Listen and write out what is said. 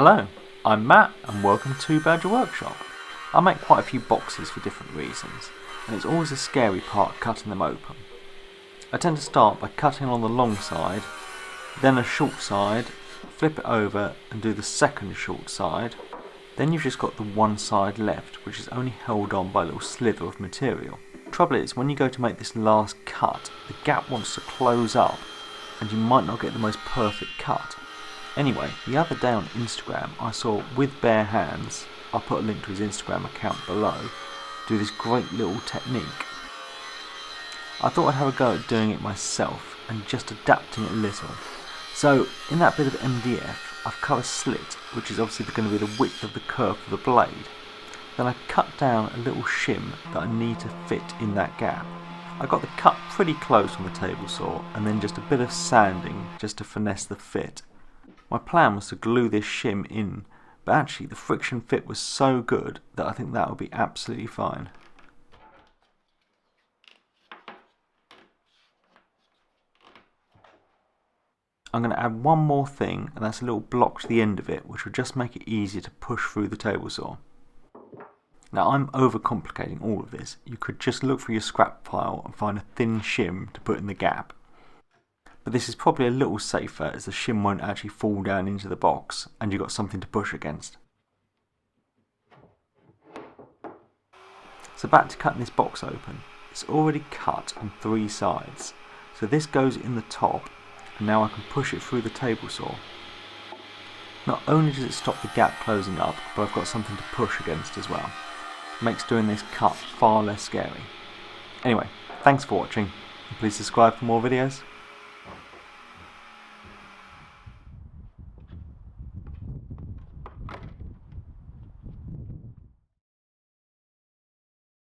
Hello, I'm Matt and welcome to Badger Workshop. I make quite a few boxes for different reasons, and it's always a scary part cutting them open. I tend to start by cutting on the long side, then a short side, flip it over and do the second short side. Then you've just got the one side left, which is only held on by a little slither of material. The trouble is, when you go to make this last cut, the gap wants to close up and you might not get the most perfect cut. Anyway, the other day on Instagram I saw With Bare Hands, I'll put a link to his Instagram account below, do this great little technique. I thought I'd have a go at doing it myself and just adapting it a little. So in that bit of MDF I've cut a slit, which is obviously going to be the width of the curve of the blade. Then I cut down a little shim that I need to fit in that gap. I got the cut pretty close on the table saw and then just a bit of sanding just to finesse the fit. My plan was to glue this shim in, but actually the friction fit was so good that I think that will be absolutely fine. I'm going to add one more thing, and that's a little block to the end of it, which will just make it easier to push through the table saw. Now I'm overcomplicating all of this. You could just look for your scrap pile and find a thin shim to put in the gap. But this is probably a little safer as the shim won't actually fall down into the box and you've got something to push against. So back to cutting this box open. It's already cut on 3 sides. So this goes in the top and now I can push it through the table saw. Not only does it stop the gap closing up, but I've got something to push against as well. It makes doing this cut far less scary. Anyway, thanks for watching and please subscribe for more videos.